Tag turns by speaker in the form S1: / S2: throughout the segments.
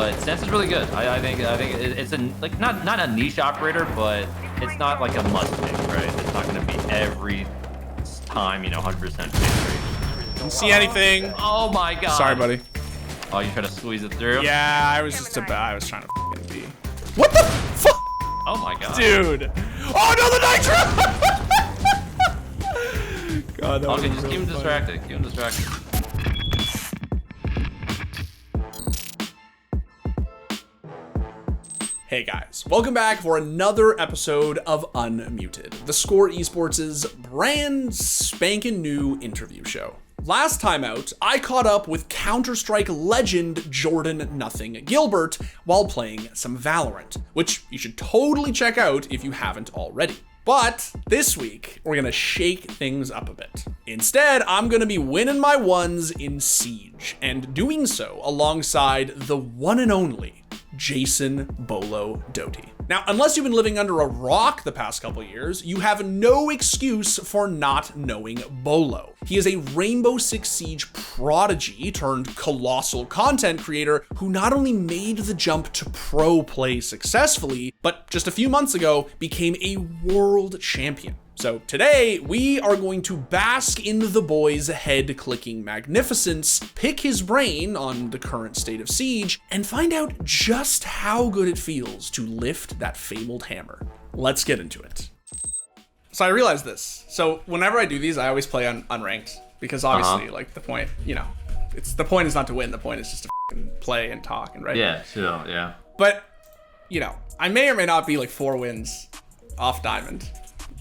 S1: but Sens is really good. I think it's a like not a niche operator, but it's not like a must pick, right? It's not going to be every time, 100% pick rate.
S2: Don't see anything.
S1: Oh my god.
S2: Sorry, buddy.
S1: Oh, you try to squeeze it through?
S2: Yeah, I was trying to f***ing be. What the fuck?
S1: Oh my god.
S2: Dude. Oh no, the nitro! God, that
S1: Okay,
S2: was
S1: just
S2: really
S1: keep him
S2: funny.
S1: distracted. Keep him distracted.
S2: Hey guys, welcome back for another episode of Unmuted, theScore Esports' brand spanking new interview show. Last time out, I caught up with Counter-Strike legend Jordan Nothing Gilbert while playing some Valorant, which you should totally check out if you haven't already. But this week, we're gonna shake things up a bit. Instead, I'm gonna be winning my ones in Siege, and doing so alongside the one and only Jason Beaulo Doty. Now, unless you've been living under a rock the past couple years, you have no excuse for not knowing Beaulo. He is a Rainbow Six Siege prodigy turned colossal content creator who not only made the jump to pro play successfully, but just a few months ago became a world champion. So today, we are going to bask in the boy's head-clicking magnificence, pick his brain on the current state of Siege, and find out just how good it feels to lift that fabled hammer. Let's get into it. So I realized this. So whenever I do these, I always play on unranked, because obviously, like, the point, the point is not to win, the point is just to f***ing play and talk, and right?
S1: Yeah, sure, yeah.
S2: But, I may or may not be like 4 wins off Diamond.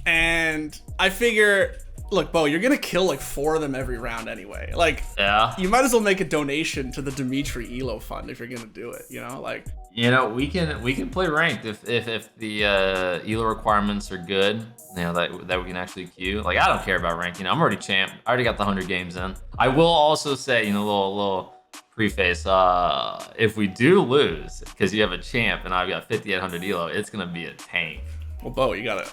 S2: And I figure, look, Bo, you're gonna kill like 4 of them every round anyway. Like,
S1: yeah,
S2: you might as well make a donation to the Dimitri Elo fund if you're gonna do it.
S1: We can play ranked if the Elo requirements are good. That we can actually queue. Like, I don't care about ranking. I'm already champ. I already got the 100 games in. I will also say, little preface. If we do lose, because you have a champ and I've got 5800 Elo, it's gonna be a tank.
S2: Well, Bo, you gotta.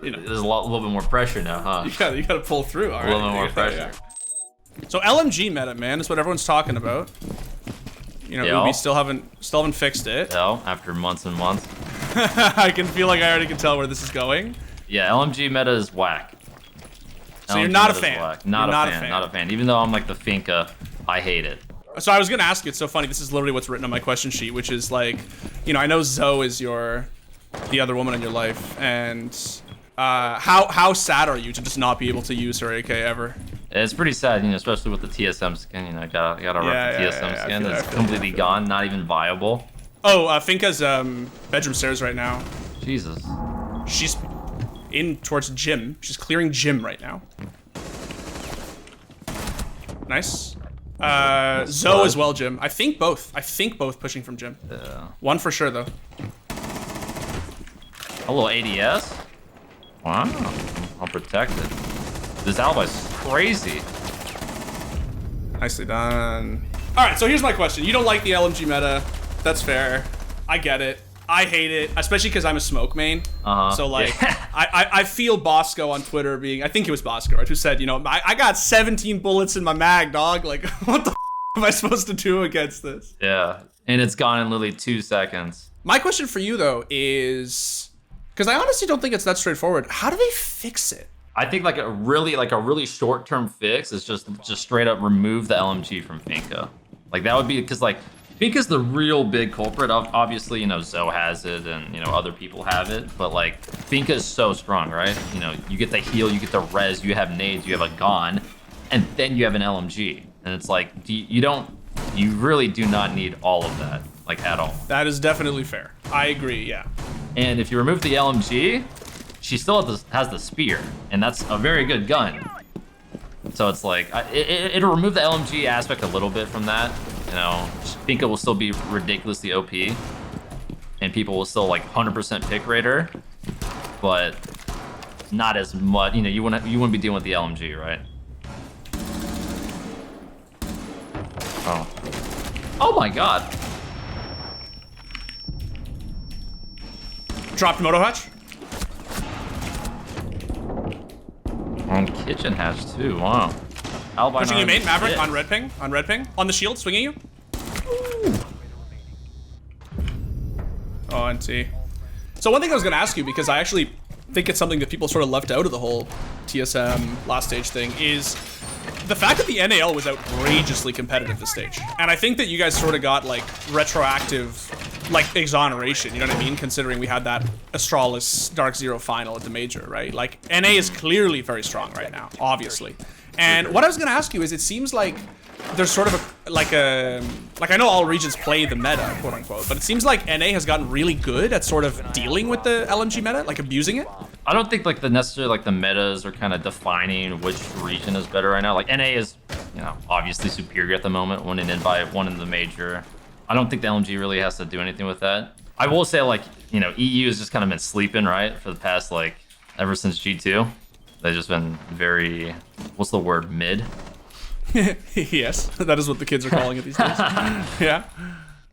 S1: There's a little bit more pressure now, huh?
S2: You gotta pull through. All right.
S1: A little bit more pressure.
S2: Yeah. So LMG Meta, man, is what everyone's talking about. Ubi still haven't fixed it.
S1: No, after months and months.
S2: I can feel like I already can tell where this is going.
S1: Yeah, LMG Meta is whack.
S2: So you're not a fan.
S1: Not a fan. Even though I'm like the Finka, I hate it.
S2: So I was gonna ask you, it's so funny, this is literally what's written on my question sheet, which is like, I know Zoe is the other woman in your life, and how sad are you to just not be able to use her AK ever?
S1: It's pretty sad, especially with the TSM skin. Gotta rep the TSM skin. It's completely gone, not even viable.
S2: Oh, Finka's bedroom stairs right now.
S1: Jesus.
S2: She's in towards gym. She's clearing gym right now. Nice. Zoe as well, gym. I think both pushing from gym.
S1: Yeah.
S2: One for sure though.
S1: A little ADS. Wow. I'm protected. This alibi's crazy.
S2: Nicely done. All right, so here's my question. You don't like the LMG meta. That's fair. I get it. I hate it, especially because I'm a smoke main. So like, yeah. I feel Bosco on Twitter being, I think it was Bosco, right, who said, I got 17 bullets in my mag, dog. Like, what the am I supposed to do against this?
S1: Yeah, and it's gone in literally 2 seconds.
S2: My question for you though is, because I honestly don't think it's that straightforward. How do they fix it?
S1: I think like a really short-term fix is just straight up remove the LMG from Finka. Like that would be, because like Finka's the real big culprit. Obviously, Zoe has it and other people have it, but like Finka is so strong, right? You get the heal, you get the res, you have nades, you have a gun, and then you have an LMG, and it's like you really do not need all of that, like at all.
S2: That is definitely fair. I agree, yeah.
S1: And if you remove the LMG, she still has the spear, and that's a very good gun. So it's like, it'll remove the LMG aspect a little bit from that. Finka will still be ridiculously OP, and people will still like 100% pick rate her, but not as much. You wouldn't be dealing with the LMG, right? Oh my God.
S2: Dropped Moto Hatch.
S1: On kitchen hatch too. Wow. Albino
S2: Pushing you, mate. Maverick on red ping. On red ping. On the shield, swinging you.
S1: Ooh.
S2: Oh, and T. So one thing I was going to ask you, because I actually think it's something that people sort of left out of the whole TSM last stage thing, is the fact that the NAL was outrageously competitive this stage. And I think that you guys sort of got like retroactive like exoneration, you know what I mean? Considering we had that Astralis Dark Zero final at the major, right? Like NA is clearly very strong right now, obviously. And what I was gonna ask you is, it seems like there's sort of like I know all regions play the meta, quote unquote, but it seems like NA has gotten really good at sort of dealing with the LMG meta, like abusing it.
S1: I don't think like the necessarily like the metas are kind of defining which region is better right now. Like NA is, you know, obviously superior at the moment, winning in by one in the major. I don't think the LMG really has to do anything with that. I will say, like, you know, EU has just kind of been sleeping, right, for the past, like, ever since G2. They've just been very, what's the word, mid?
S2: Yes, that is what the kids are calling it these days. Yeah.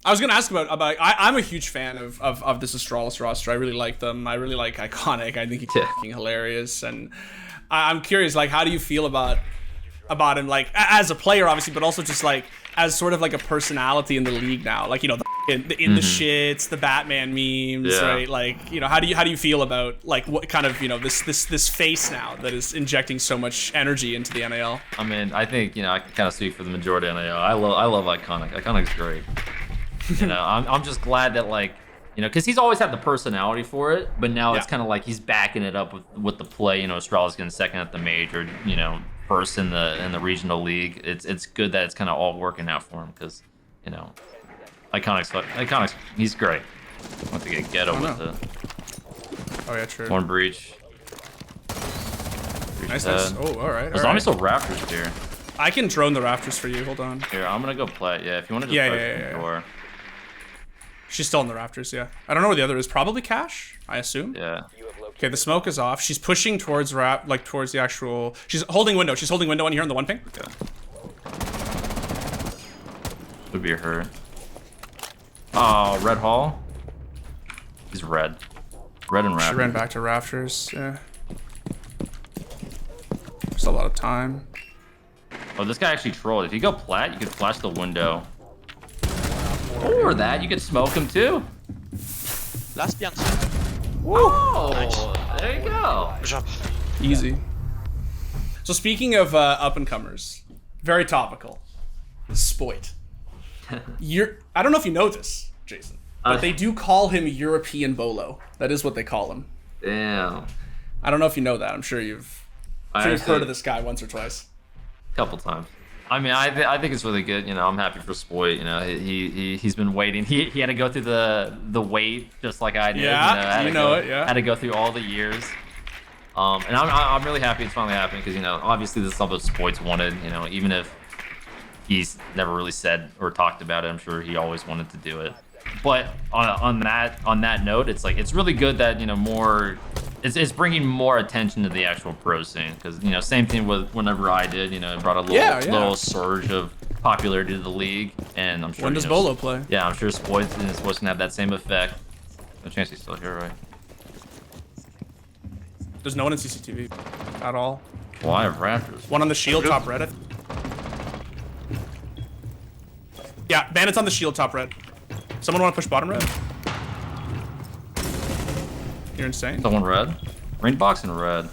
S2: I was gonna ask about I'm a huge fan of this Astralis roster. I really like them. I really like Iconic. I think he's fucking hilarious. And I'm curious, like, how do you feel about him, like, as a player, obviously, but also just, like, as sort of, like, a personality in the league now? Like, you know, the the shits, the Batman memes, right? Like, you know, how do you feel about, like, what kind of, you know, this face now that is injecting so much energy into the NAL?
S1: I mean, I think, you know, I can kind of speak for the majority of NAL. I love Iconic. Iconic's great. You know, I'm just glad that, like, you know, because he's always had the personality for it, but now it's kind of like he's backing it up with the play. You know, Astralis getting second at the major, you know, first in the regional league. It's good that it's kind of all working out for him, because, you know, Iconic's he's great. I want to get ghetto with it.
S2: Oh yeah, true.
S1: One breach.
S2: Nice. Oh, all right.
S1: There's obviously rafters here.
S2: I can drone the rafters for you. Hold on.
S1: Here, I'm gonna go play. Yeah, if you want to just
S2: the door.
S1: Yeah.
S2: She's still in the rafters, yeah. I don't know where the other is. Probably Cash, I assume.
S1: Yeah.
S2: Okay, the smoke is off. She's pushing towards towards the actual. She's holding window. She's holding window on here on the one ping.
S1: Okay. Would be her. Oh, red hall. He's red. Red and rafters.
S2: She ran back to rafters. Yeah. There's a lot of time.
S1: Oh, this guy actually trolled. If you go plat, you could flash the window. Or that, you could smoke him too.
S3: Last Bianca.
S1: Oh,
S3: nice.
S1: There you go.
S3: Good job.
S2: Easy. So speaking of up-and-comers, very topical. Spoit. I don't know if you know this, Jason, but they do call him European Beaulo. That is what they call him.
S1: Damn.
S2: I don't know if you know that. I'm sure you've heard of this guy once or twice.
S1: A couple times. I mean, I think it's really good. You know, I'm happy for Spoit. You know, he's been waiting. He had to go through the wait just like I did.
S2: Yeah,
S1: you know, had to go through all the years. And I'm really happy it's finally happening, because, you know, obviously this is something Spoit's wanted. You know, even if he's never really said or talked about it, I'm sure he always wanted to do it. But on that note, it's like, it's really good that, you know, more. It's bringing more attention to the actual pro scene, because, you know, same thing with whenever I did, you know, it brought a little surge of popularity to the league, and I'm sure.
S2: When does Beaulo play?
S1: Yeah, I'm sure Spoit's supposed to have that same effect. No chance he's still here, right?
S2: There's no one in CCTV at all.
S1: Well, I have rafters.
S2: One on the shield top red. Yeah, bandits on the shield top red. Someone want to push bottom red? You're insane.
S1: Someone red. Rain box in red.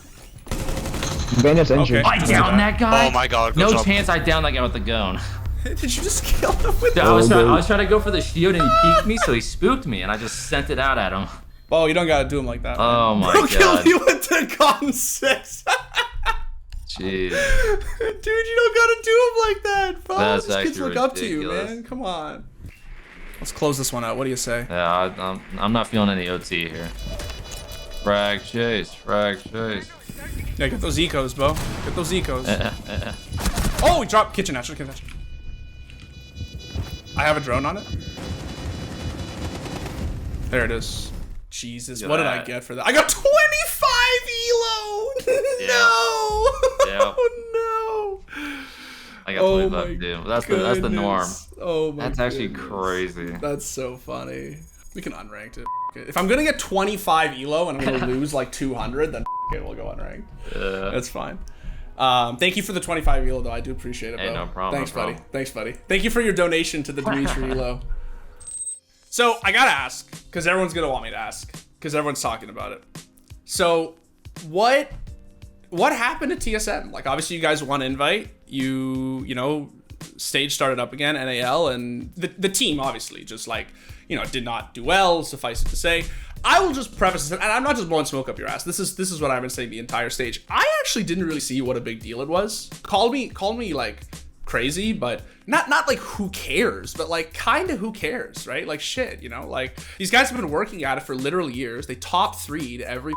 S4: Bandit's injured.
S2: Okay.
S1: I downed that guy.
S3: Oh my god.
S1: No chance I downed that guy with the gun.
S2: Did you just kill him with
S1: I was trying to go for the shield, and he peeked me, so he spooked me, and I just sent it out at him.
S2: Oh, you don't gotta do him like that.
S1: Oh my god.
S2: Who killed you with the gun 6?
S1: Jeez.
S2: Dude, you don't gotta do him like that, bro.
S1: That's
S2: These kids
S1: actually
S2: look up to you,
S1: ridiculous.
S2: man. Come on. Let's close this one out. What do you say?
S1: Yeah, I'm not feeling any OT here. Frag chase, frag chase.
S2: Yeah, get those ecos, Bo. Get those ecos. Oh, we dropped kitchen hatch. Kitchen hatch. I have a drone on it. There it is. Jesus, what did I get for that? I got 25 elo. No. Oh no.
S1: I got 25 too. That's the norm.
S2: Oh my.
S1: That's actually crazy.
S2: That's so funny. We can unranked it. If I'm gonna get 25 elo and I'm gonna lose like 200, then it, we'll go unranked.
S1: Yeah.
S2: That's fine. Thank you for the 25 elo though. I do appreciate it, bro.
S1: Hey, no problem.
S2: Thanks, buddy. Thanks, buddy. Thank you for your donation to the Dimitri elo. So I gotta ask, because everyone's gonna want me to ask, because everyone's talking about it. So what happened to TSM? Like, obviously you guys won invite. You know, stage started up again, NAL, and the team obviously just like, you know, did not do well, suffice it to say. I will just preface this, and I'm not just blowing smoke up your ass. This is what I've been saying the entire stage. I actually didn't really see what a big deal it was. Call me like crazy, but not like who cares, but like kind of who cares, right? Like shit, you know, like these guys have been working at it for literal years. They top 3'd every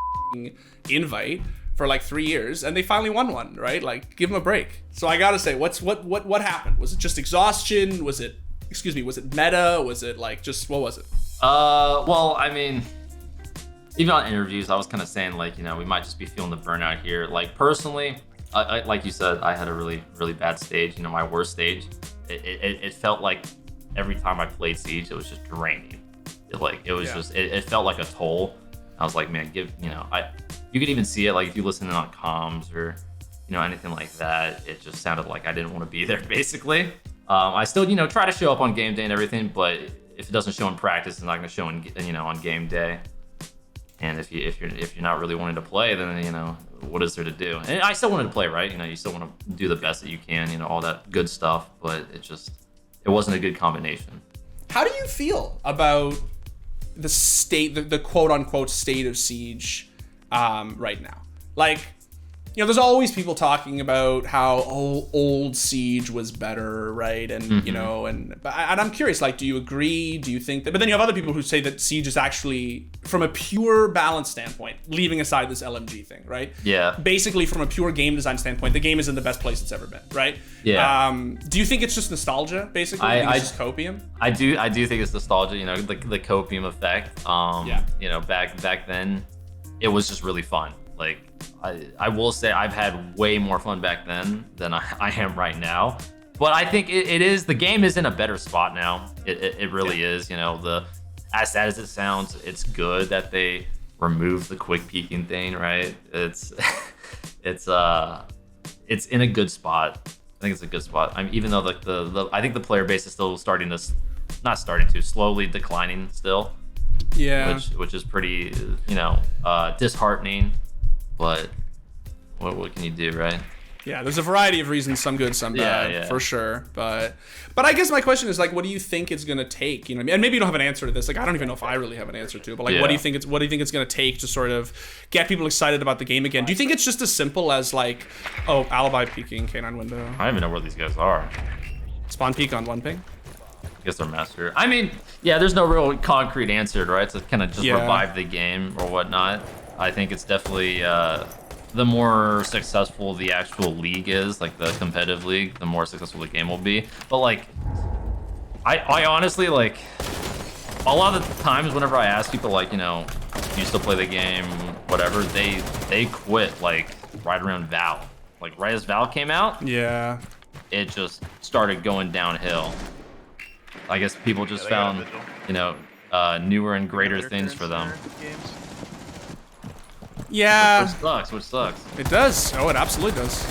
S2: invite for like 3 years, and they finally won one, right? Like, give them a break. So I gotta say, what happened? Was it just exhaustion? Was it meta? Was it like just what was it?
S1: Well, I mean, even on interviews, I was kind of saying like, you know, we might just be feeling the burnout here. Like personally, I like you said, I had a really, really bad stage. You know, my worst stage. It felt like every time I played Siege, it was just draining. It felt like a toll. I was like, man, you could even see it, like if you listen on comms or, you know, anything like that, it just sounded like I didn't want to be there basically. I still, you know, try to show up on game day and everything, but if it doesn't show in practice, it's not going to show in, you know, on game day. And if you're not really wanting to play, then, you know, what is there to do? And I still wanted to play, right? You know, you still want to do the best that you can, you know, all that good stuff, but it wasn't a good combination.
S2: How do you feel about the state, the quote unquote state of Siege right now? Like, you know, there's always people talking about how old Siege was better, right? And you know, and I'm curious, like, do you agree? Do you think that? But then you have other people who say that Siege is actually, from a pure balance standpoint, leaving aside this LMG thing, right?
S1: Yeah.
S2: Basically, from a pure game design standpoint, the game is in the best place it's ever been, right?
S1: Yeah.
S2: Do you think it's just nostalgia, basically? It's just copium?
S1: I do think it's nostalgia. You know, the copium effect.
S2: Yeah.
S1: You know, back then, it was just really fun. Like, I will say I've had way more fun back then than I am right now. But I think the game is in a better spot now. It really is. You know, as sad as it sounds, it's good that they removed the quick peeking thing, right? It's in a good spot. I think it's a good spot. I mean, even though I think the player base is still slowly declining still.
S2: Yeah.
S1: Which is pretty, you know, disheartening. But what can you do, right?
S2: Yeah, there's a variety of reasons, some good, some bad, for sure. But I guess my question is, like, what do you think it's gonna take? You know what I mean? And maybe you don't have an answer to this. Like, I don't even know if I really have an answer to it. But like, what do you think it's gonna take to sort of get people excited about the game again? Do you think it's just as simple as like, oh, alibi peeking, K9 window?
S1: I don't even know where these guys are.
S2: Spawn peek on 1 ping.
S1: I guess they're master. I mean, yeah, there's no real concrete answer, right? To kind of just revive the game or whatnot. I think it's definitely the more successful the actual league is, like the competitive league, the more successful the game will be. But like, I honestly, like, a lot of the times whenever I ask people, like, you know, do you still play the game, whatever, they quit like right around Val. Like right as Val came out,
S2: yeah,
S1: it just started going downhill. I guess people just found, you know, newer and greater things for them.
S2: Yeah.
S1: Which sucks.
S2: It does. Oh, it absolutely does.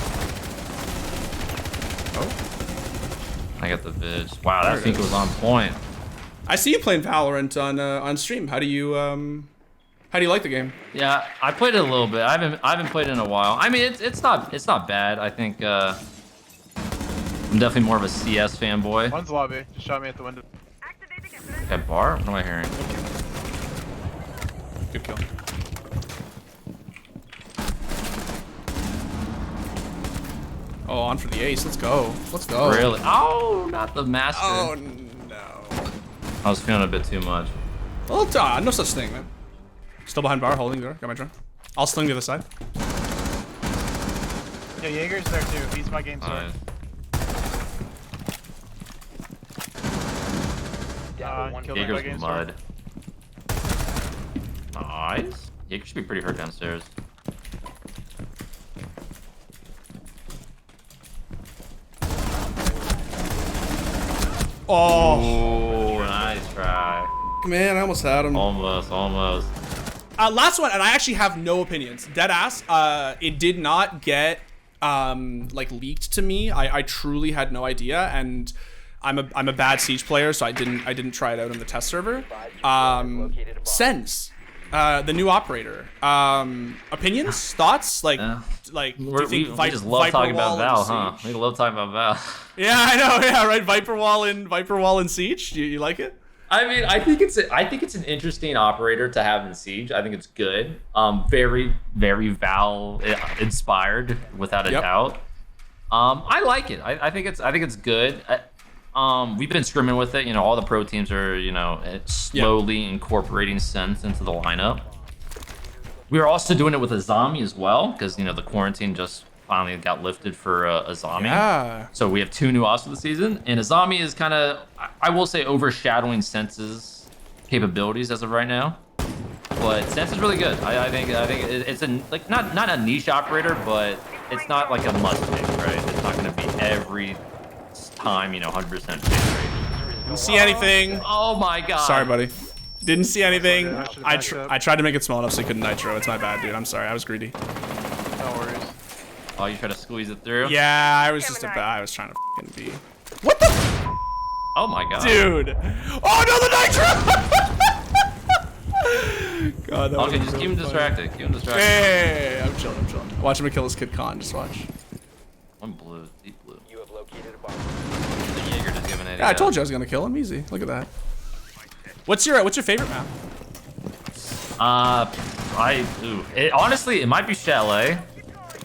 S2: Oh.
S1: I got the vid. Wow, that thing was on point.
S2: I see you playing Valorant on stream. How do you like the game?
S1: Yeah, I played it a little bit. I haven't played it in a while. I mean, it's not bad. I think I'm definitely more of a CS fanboy.
S5: One's lobby. Just shot me at the window.
S1: At bar? What am I hearing?
S2: Good kill. Oh, on for the ace. Let's go. Let's go.
S1: Really? Oh, not the master.
S2: Oh, no.
S1: I was feeling a bit too much.
S2: Well, no such thing, man. Still behind bar, holding there. Got my drone. I'll sling to the side.
S5: Yeah, Jaeger's there too. He's my game sword.
S1: Jaeger's mud. Nice. Jaeger should be pretty hurt downstairs.
S2: Oh,
S1: nice try.
S2: Man, I almost had him.
S1: Almost.
S2: Last one, and I actually have no opinions. Deadass. It did not get like leaked to me. I truly had no idea, and I'm a bad Siege player, so I didn't try it out on the test server. Sens, the new operator. Opinions, thoughts, like
S1: Yeah.
S2: like. Do you
S1: We
S2: think
S1: just love
S2: Viper
S1: talking about
S2: Wall
S1: Val,
S2: and
S1: huh?
S2: Siege?
S1: We love talking about Val.
S2: Yeah, I know. Yeah, right. Viper Wall and Siege. You like it?
S1: I mean, I think it's an interesting operator to have in Siege. I think it's good. Very, very Val inspired, without a doubt. I like it. I think it's good. We've been scrimming with it. You know, all the pro teams are, you know, slowly incorporating Sens into the lineup. We are also doing it with Azami as well, because, you know, the quarantine just finally got lifted for Azami.
S2: Yeah.
S1: So we have 2 new ops of the season, and Azami is kind of, I will say, overshadowing Sens's capabilities as of right now. But Sens is really good. I think it's not a niche operator, but it's not like a must pick, right? It's not going to be every time, you know, 100% pick rate.
S2: Didn't see anything.
S1: Oh my god.
S2: Sorry, buddy. Didn't see anything.
S5: I should've
S2: I
S5: backed up.
S2: tried to make it small enough so you couldn't nitro. It's my bad, dude. I'm sorry. I was greedy.
S5: No worries.
S1: Oh, you try to squeeze it through?
S2: Yeah, I was just I was trying to f***ing be. What the
S1: Oh my god.
S2: dude? Oh no, the nitro! God, that
S1: Okay,
S2: was
S1: just
S2: so
S1: keep him
S2: funny.
S1: distracted. Keep him distracted.
S2: Hey, I'm chilling. Watch him kill this kid Khan. Just watch.
S1: One blue, deep blue. You have located a bomb. The Jaeger just giving it.
S2: Yeah, I told you I was gonna kill him. Easy. Look at that. What's your favorite map?
S1: Honestly, it might be Chalet,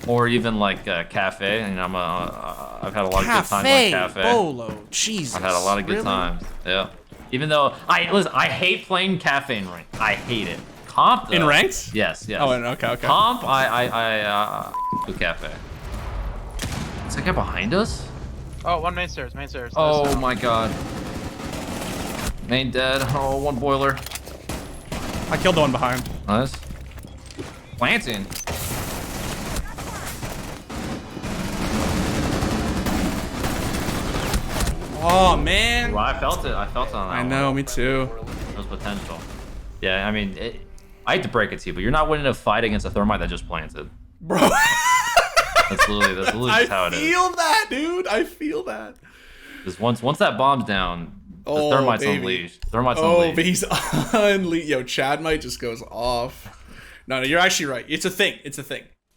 S1: or even like Cafe. And I've had a lot of good times on Cafe.
S2: Beaulo, Jesus.
S1: I've had a lot of good times. Yeah. Even though I hate playing Cafe in ranked. I hate it. Comp though,
S2: In ranked?
S1: Yes.
S2: Oh, okay.
S1: Comp, I do Cafe. Is that guy behind us?
S5: Oh, one main stairs.
S1: Oh my god. Main dead. Oh, one boiler.
S2: I killed the one behind.
S1: Nice. Planting.
S2: Oh man.
S1: Well, I felt it. I felt it on that
S2: I
S1: one.
S2: know, me too.
S1: There's potential. Yeah, I mean, I hate to break it to you, but you're not winning a fight against a thermite that just planted.
S2: Bro.
S1: That's literally just how
S2: I
S1: it is.
S2: feel that, dude. I feel that.
S1: Because once that bomb's down, the
S2: Oh,
S1: thermite's
S2: baby.
S1: unleashed. Thermite's
S2: Oh,
S1: unleashed.
S2: but he's unleashed. Yo, Chad might just goes off. No, you're actually right. It's a thing.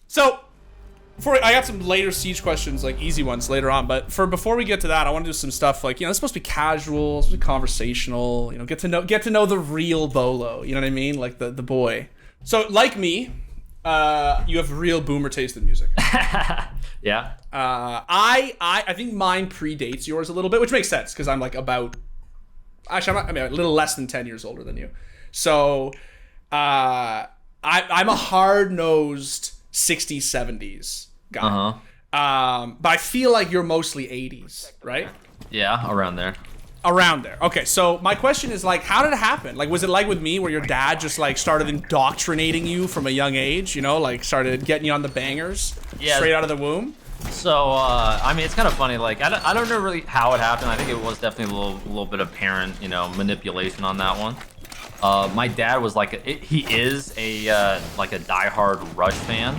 S2: So, I got some later Siege questions, like easy ones later on. But before we get to that, I want to do some stuff like, you know, it's supposed to be casual, it's supposed to be conversational. You know, get to know the real Beaulo. You know what I mean? Like the boy. So, like me, you have real boomer taste in music.
S1: Yeah.
S2: I think mine predates yours a little bit, which makes sense because I'm like about. Actually, I'm a little less than 10 years older than you. So, I'm a hard-nosed 60s, 70s guy. But I feel like you're mostly 80s, right?
S1: Yeah, around there.
S2: Around there. Okay, so my question is like, how did it happen? Like, was it like with me where your dad just like started indoctrinating you from a young age, you know, like started getting you on the bangers straight out of the womb?
S1: So, I mean, it's kind of funny. Like, I don't know really how it happened. I think it was definitely a little bit of parent, you know, manipulation on that one. My dad was like, he is a like a diehard Rush fan.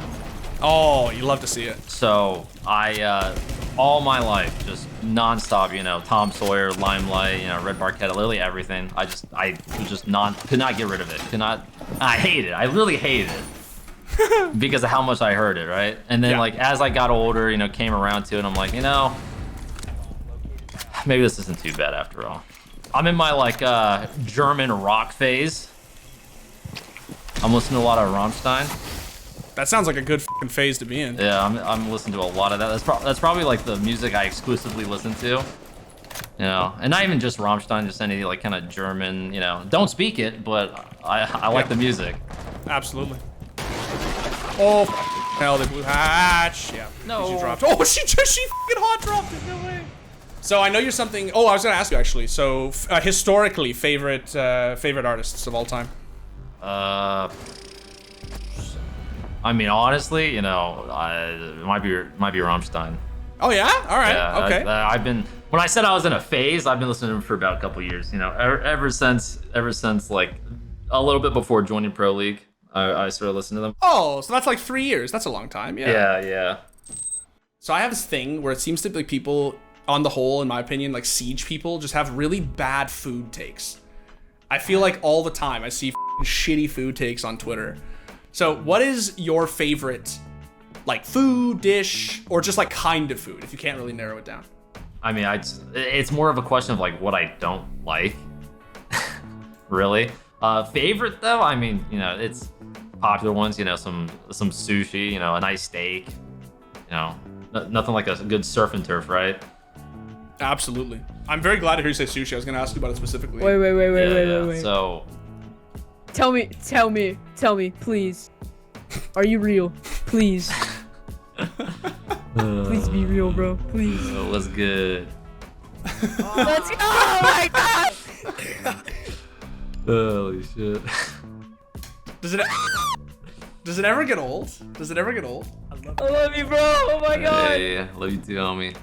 S2: Oh, you love to see it.
S1: So I, all my life, just nonstop, you know, Tom Sawyer, Limelight, you know, Red Barchetta, literally everything. I was just could not get rid of it. I hate it. I really hated it. Because of how much I heard it, right? And then like as I got older, you know, came around to it, I'm like, you know, maybe this isn't too bad after all. I'm in my like German rock phase. I'm listening to a lot of Rammstein.
S2: That sounds like a good fucking phase to be in.
S1: Yeah, I'm listening to a lot of that. That's probably like the music I exclusively listen to. You know, and not even just Rammstein, just any like kind of German, you know, don't speak it, but I like the music.
S2: Absolutely. Oh, hell, they blew hatch. Yeah.
S1: No.
S2: She dropped. Oh, she fucking hot dropped it. No way. So I know you're something. Oh, I was gonna ask you actually. So historically, favorite artists of all time.
S1: I mean, honestly, you know, it might be Rammstein.
S2: Oh yeah. All right.
S1: Yeah,
S2: okay.
S1: I've been when I said I was in a phase, I've been listening to them for about a couple years. You know, ever since like a little bit before joining Pro League, I started listening to them.
S2: Oh, so that's like 3 years. That's a long time. Yeah.
S1: Yeah.
S2: So I have this thing where it seems to be like people on the whole, in my opinion, like Siege people just have really bad food takes. I feel like all the time I see shitty food takes on Twitter. So what is your favorite, like, food, dish, or just like kind of food, if you can't really narrow it down?
S1: I mean, it's more of a question of like what I don't like. Really. Favorite though, I mean, you know, it's popular ones, you know, some sushi, you know, a nice steak, you know, nothing like a good surf and turf, right?
S2: Absolutely. I'm very glad to hear you say sushi. I was gonna ask you about it specifically.
S6: Wait.
S1: So
S6: Tell me, please. Are you real? Please. Please be real, bro. Please.
S1: what's good?
S6: Let's go! Oh my god!
S1: Holy shit.
S2: Does it ever get old? Does it ever get old?
S6: I love you, bro. Oh my god.
S1: Hey, love you too, homie.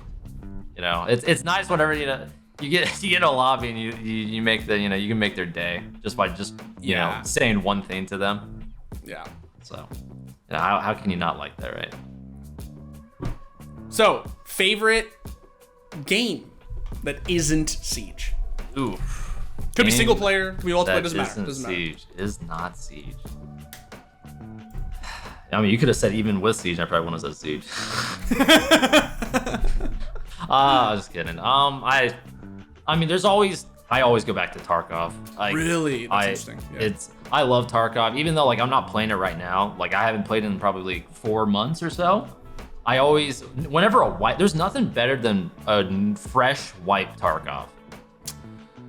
S1: You know, it's nice whenever you know you get a lobby and you make the, you know, you can make their day just by you know, saying one thing to them.
S2: Yeah.
S1: So, you know, how can you not like that, right?
S2: So, favorite game that isn't Siege?
S1: Ooh.
S2: Could be single player, could be multiplayer, doesn't matter.
S1: Isn't
S2: Doesn't matter.
S1: Siege. Is not Siege. I mean, you could have said even with Siege, I probably wouldn't have said Siege. I'm just kidding. I mean, I always go back to Tarkov. Like,
S2: Really? That's interesting. Yeah.
S1: I love Tarkov, even though like I'm not playing it right now. Like I haven't played it in probably like 4 months or so. I always, whenever there's nothing better than a fresh wipe Tarkov.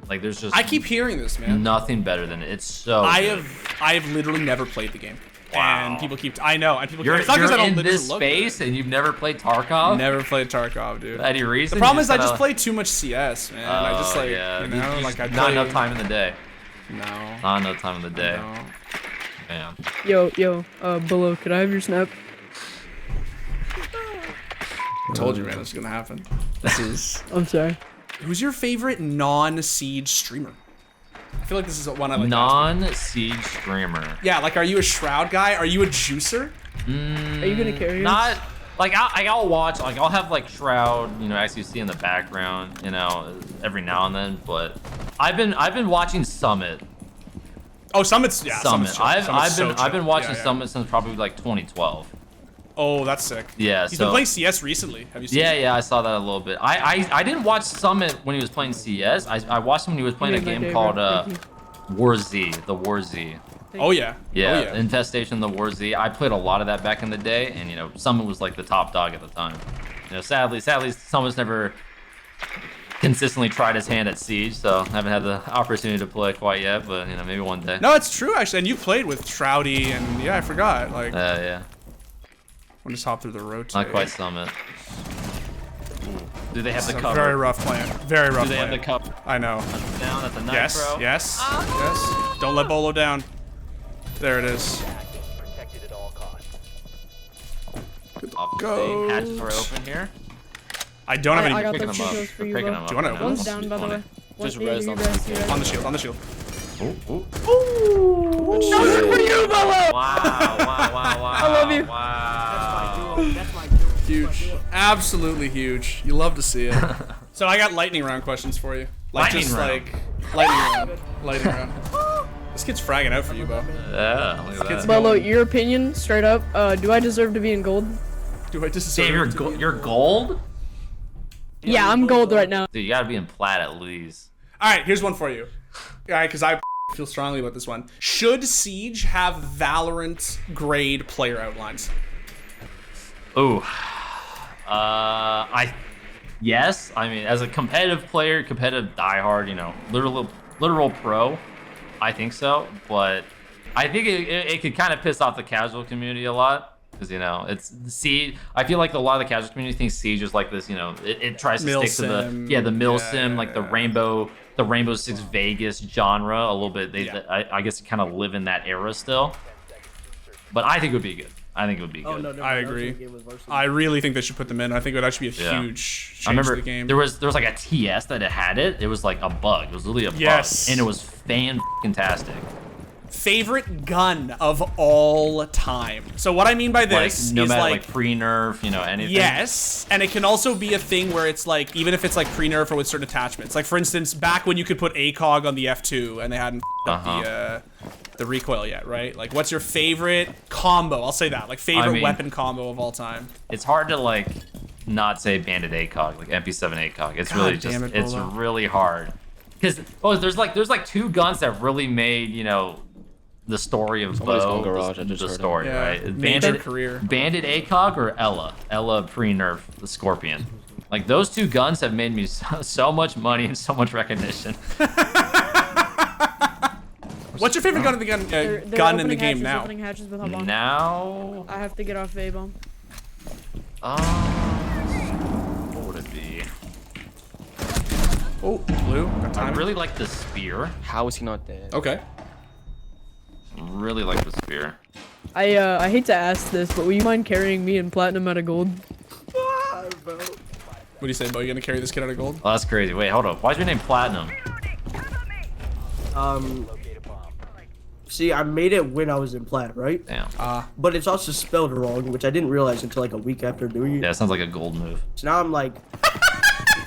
S1: Like there's just
S2: I keep hearing this, man.
S1: nothing better than it. It's so good.
S2: I have literally never played the game.
S1: Wow.
S2: And people keep, I know, and people
S1: You're,
S2: it's not 'cause I don't
S1: in
S2: literally
S1: this
S2: look
S1: space
S2: good.
S1: and you've never played Tarkov?
S2: Never played Tarkov, dude.
S1: Any reason?
S2: The problem
S1: You
S2: is I just
S1: gotta-
S2: play too much CS, man. I just like,
S1: yeah.
S2: you know, like I
S1: not
S2: play,
S1: enough time in the day.
S2: No.
S1: Not enough time in the day.
S2: No.
S1: Man.
S6: Yo, Beaulo, could I have your snap?
S2: I told you, man, this is gonna happen. This is.
S6: I'm sorry.
S2: Who's your favorite non-Siege streamer? I feel like this is one I like.
S1: Non-Siege streamer.
S2: Yeah, like, are you a Shroud guy? Are you a juicer?
S6: Are you gonna carry us?
S1: Not like I'll watch, like I'll have like Shroud, you know, actually see in the background, you know, every now and then. But I've been watching Summit.
S2: Oh, Summit's chill.
S1: I've been watching
S2: Yeah.
S1: Summit since probably like 2012.
S2: Oh, that's sick.
S1: Yeah,
S2: He's been playing CS recently. Have you seen?
S1: Yeah, I saw that a little bit. I didn't watch Summit when he was playing CS. I watched him when he was playing a game called War Z, the War Z.
S2: Oh yeah.
S1: Yeah,
S2: Oh, yeah.
S1: Infestation, the War Z. I played a lot of that back in the day, and you know, Summit was like the top dog at the time. You know, sadly, Summit's never consistently tried his hand at Siege, so I haven't had the opportunity to play quite yet. But you know, maybe one day.
S2: No, it's true actually. And you played with Shroudy, and yeah, I forgot. Like,
S1: Yeah.
S2: we'll just hop through the rotate.
S1: Not quite Summit. Do they have
S2: It's
S1: the
S2: a
S1: cover?
S2: very rough plan. Very rough
S1: Do they
S2: plan.
S1: have the cover?
S2: I know.
S1: Down at the nitro.
S2: Yes. Yes. Yes. Don't let Beaulo down. There it is.
S1: Off the
S2: Go.
S1: thing. Hatch door open here.
S2: I don't have
S6: I
S2: any.
S6: got
S1: Picking
S6: the
S1: them up.
S6: kills for
S1: They're
S6: you,
S1: picking
S6: bro.
S1: them up.
S2: Do you wanna-
S1: right now.
S6: One's down, by the way.
S7: Just
S6: One
S7: res on the
S2: On the shield. On the shield.
S1: Ooh.
S6: Nothing for you, Beaulo!
S1: Wow.
S6: I love you.
S1: Wow.
S2: Huge. Absolutely huge. You love to see it. So I got lightning round questions for you. Like
S1: Lightning
S2: just
S1: round.
S2: like lightning round. Lightning round. This kid's fragging out for you, Bo.
S1: Yeah, look at that.
S6: Beaulo, your opinion, straight up, do I deserve to be in gold?
S2: Do I just
S1: Dave, you're gold?
S6: Yeah, I'm gold right now.
S1: Dude, you gotta be in plat at least.
S2: All right, here's one for you. All right, because I feel strongly about this one. Should Siege have Valorant grade player outlines?
S1: Ooh. Yes. I mean, as a competitive player, competitive diehard, you know, literal pro, I think so. But I think it could kind of piss off the casual community a lot. Because, you know, I feel like a lot of the casual community thinks Siege is like this, you know, it tries to
S2: Mil
S1: stick
S2: sim.
S1: to the mil
S2: Yeah,
S1: sim,
S2: yeah,
S1: like
S2: yeah.
S1: the Rainbow Six Vegas genre a little bit.
S2: Yeah.
S1: I guess kind of live in that era still. But I think it would be good. I
S2: I agree. I really think they should put them in. I think it would actually be a
S1: Yeah.
S2: huge change
S1: I remember
S2: to the game.
S1: there was like a TS that it had it. It was like a bug. It was literally a
S2: Yes.
S1: bug, and it was fan-tastic.
S2: favorite gun of all time. So what I mean by this
S1: no
S2: is
S1: matter
S2: like
S1: pre-nerf, anything.
S2: yes, and it can also be a thing where it's like, even if it's like pre-nerf or with certain attachments. Like for instance, back when you could put ACOG on the F2 and they hadn't the recoil yet, right? Like, what's your favorite combo? I'll say that, like favorite weapon combo of all time.
S1: It's hard to not say banded ACOG, like MP7 ACOG. It's really just it's really hard. Because there's like two guns that really made the story of Bo the story, right? Banded ACOG or Ella pre-nerf the Scorpion. Like those two guns have made me so much money and so much recognition.
S2: What's your favorite gun in the gun in the game now?
S6: Hatches with hub on.
S1: Now
S6: I have to get off A-bomb.
S1: What would it be?
S2: Oh, blue. Got time.
S1: I really like the spear.
S7: How is he not dead?
S2: Okay.
S1: Really like the spear.
S6: I hate to ask this, but will you mind carrying me in platinum out of gold?
S2: What do you say, Bo? You gonna carry this kid out of gold?
S1: Oh, that's crazy. Wait, hold up. Why's your name Platinum?
S8: See, I made it when I was in plat, right?
S1: Damn.
S8: But it's also spelled wrong, which I didn't realize until like a week after doing it.
S1: Yeah, it sounds like a gold move.
S8: So now I'm like,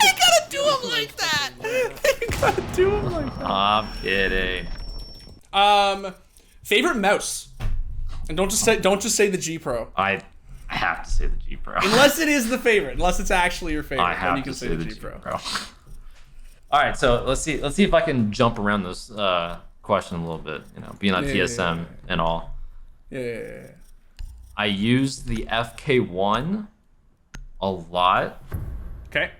S2: You gotta do him like that. You gotta do him like that.
S1: I'm kidding.
S2: Favorite mouse, and don't just say the G Pro.
S1: I have to say the G Pro.
S2: Unless it is the favorite, unless it's actually your favorite,
S1: I
S2: then
S1: have
S2: you can
S1: to
S2: say the G Pro.
S1: All right, so let's see if I can jump around this question a little bit. Being on TSM and all.
S2: Yeah.
S1: I use the FK1 a lot.
S2: Okay.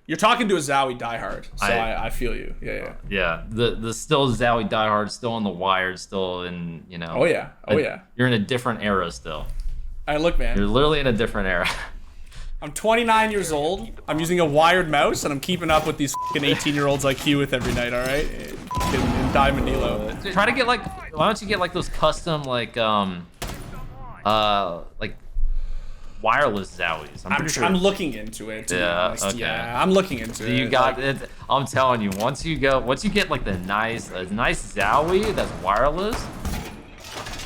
S2: You're talking to a Zowie diehard, so I feel you. Yeah.
S1: Yeah, the still Zowie diehard, still on the wired, still in
S2: Oh yeah.
S1: You're in a different era still.
S2: All right, look, man.
S1: You're literally in a different era.
S2: I'm 29 years old. I'm using a wired mouse, and I'm keeping up with these fucking 18-year-olds like you with every night. All right, in Diamond Nilo.
S1: Try to get why don't you get those custom wireless Zowies?
S2: I'm looking into it. To be honest.
S1: Okay.
S2: Yeah, I'm looking into it.
S1: You got it. I'm telling you, once you get the nice Zowie that's wireless,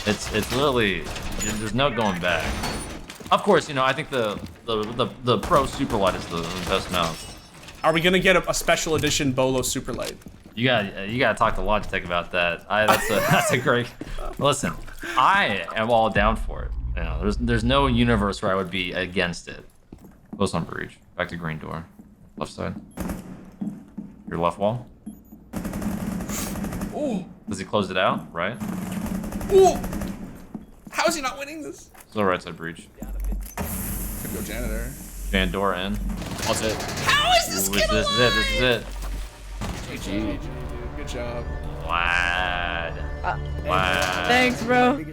S1: it's literally there's no going back. Of course, I think the Pro Superlight is the best mouse.
S2: Are we gonna get a special edition Beaulo Superlight?
S1: You gotta talk to Logitech about that. That's a great. Listen, I am all down for it. There's no universe where I would be against it. Close on breach. Back to green door. Left side. Your left wall.
S2: Oh.
S1: Does he close it out? Right.
S2: Oh. How is he not winning this?
S1: Still right side breach.
S2: Could go janitor.
S1: Van door in.
S7: That's it.
S2: How is this kid alive?
S1: This is it.
S2: GG. Good job.
S1: Wad.
S6: Thanks, bro.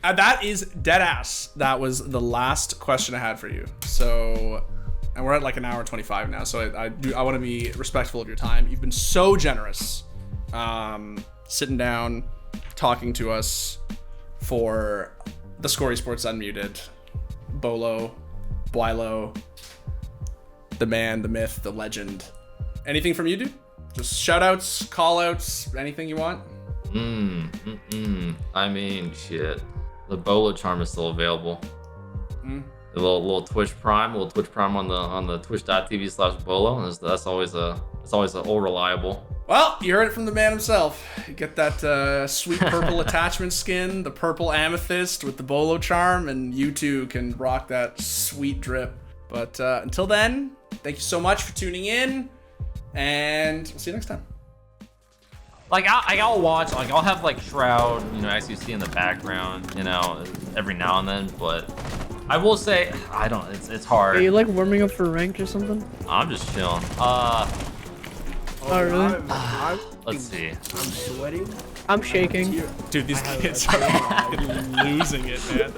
S2: That is dead ass. That was the last question I had for you. So, and we're at like an hour 25 now. So I want to be respectful of your time. You've been so generous, sitting down, talking to us for theScore Esports Unmuted, Beaulo, the man, the myth, the legend. Anything from you, dude? Just shout outs, call outs, anything you want?
S1: I mean, shit. The Beaulo charm is still available. The little Twitch Prime, on the twitch.tv/Beaulo. That's always all reliable.
S2: Well, you heard it from the man himself. You get that sweet purple attachment skin, the purple amethyst with the Beaulo charm, and you too can rock that sweet drip. But until then, thank you so much for tuning in, and we'll see you next time.
S1: I'll watch, I'll have Shroud, as you see in the background, every now and then, but I will say, it's hard.
S6: Are you warming up for ranked or something?
S1: I'm just chilling.
S6: Oh, really?
S1: Let's see.
S8: I'm sweating.
S6: I'm shaking.
S2: Dude, these kids are losing it, man.